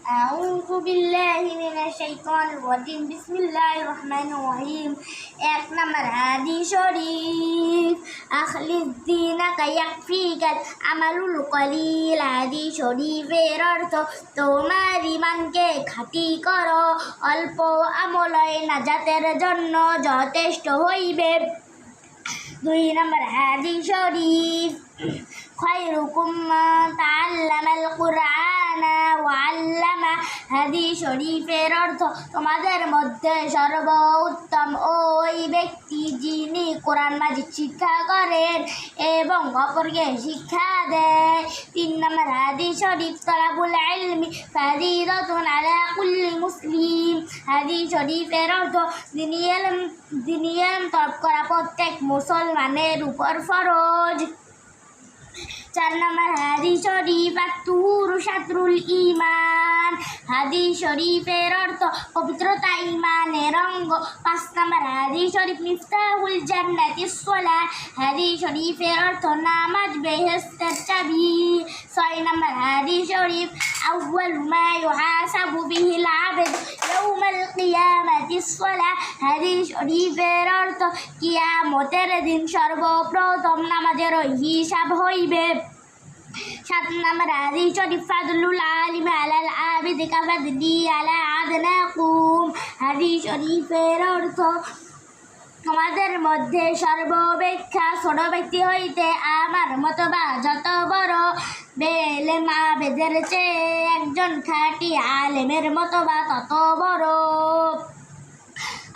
أعوذ بالله من الشيطان الرجيم بسم الله الرحمن الرحيم এক নম্বর হাদিস শরীফ আখলিস দীনাকা ইয়াকফিকাল আমালুল কলিল। হাদিস শরীফের অর্থ তোমার ঈমানকে খাঁটি করো, অল্প আমলই নাজাতের জন্য যথেষ্ট হইবে। 2 নম্বর হাদিস শরীফ খায়রুকুম মান তাআল্লামাল কুরআনা ওয়া আল্লামা। হাদিস শরীফের অর্থ তোমাদের মধ্যে সর্বোত্তম ওই ব্যক্তি যিনি কোরআন মাজিদ শিক্ষা করেন এবং অপরকে শিক্ষা দেয়। 3 নম্বর হাদিস শরীফ তালাবুল ইলমি ফারিদাতুন আলা কুল্লি মুসলিম। হাদিস শরীফের অর্থ দ্বীনি ইলম তলব করা প্রত্যেক মুসলমানের উপর ফরজ। 4 নম্বর হাদিস শরীফ আত-তুহুরু শাতরুল ঈমান। হাদিস শরীফের অর্থ পবিত্রতা ঈমানের অঙ্গ। 5 নম্বর হাদিস শরীফ মিফতাহুল জান্নাতিস সালাহ। হাদিস শরীফের অর্থ নামাজ বেহেশতের চাবি। 6 নম্বর হাদিস শরীফ আউয়ালু মা ইউহাসাবু বিহিল আবদ ইয়াউমাল কিয়ামাতিস সালাহ। হাদিস শরীফের অর্থ কিয়ামতের দিন সর্বপ্রথম নামাজের হিসাব হইবে। 7 নম্বর হাদিস শরীফ ফাদলুল আলিম আলাল আবিদ কাফাদলি আলা আদনাকুম। হাদিস শরীফের অর্থ তোমাদের মধ্যে সর্বাপেক্ষা ছোট ব্যক্তি হইতে আমার মতবা যত বড়, বেলেম আবেদের চেয়ে একজন খাঁটি আলেমের মতবা তত বড়।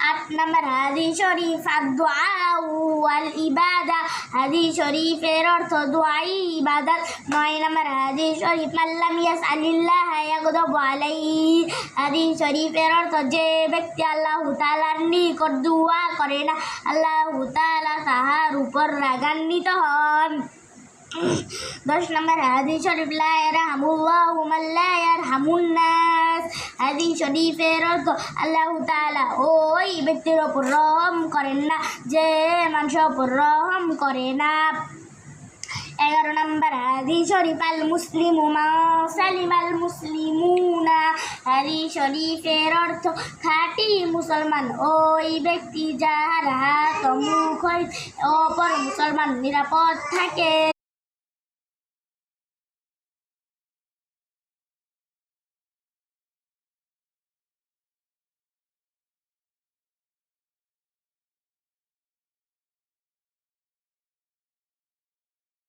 8 নম্বর হাদিস শরীফ আদ-দুআউ ওয়াল ইবাদা। হাদিস শরীফের অর্থ দুআই ইবাদত। 9 নম্বর হাদিস শরীফ মাল্লাম ইয়াসআলিল্লাহ ইয়াগদাবু আলাইহি। হাদিস শরীফের অর্থ যে ব্যক্তি আল্লাহ তাআলার নিকট দোয়া করে না, আল্লাহ তাআলা তাহার উপর রাগান্বিত হন। 10 নম্বর হাদিস শরীফ লা ইয়ারহামুল্লাহু মান লা ইয়ারহামুন নাস। হাদিস শরীফের অর্থ আল্লাহ তাআলা ওই ব্যক্তির উপর রহম করেন না যে মানুষের উপর রহম করে না। 11 নম্বর হাদিস শরীফ আল মুসলিমু মান সালিমাল মুসলিমুনা। হাদিস শরীফের অর্থ খাঁটি মুসলমান ওই ব্যক্তি যাহার হাত ও মুখ হইতে অপর মুসলমান নিরাপদ থাকে।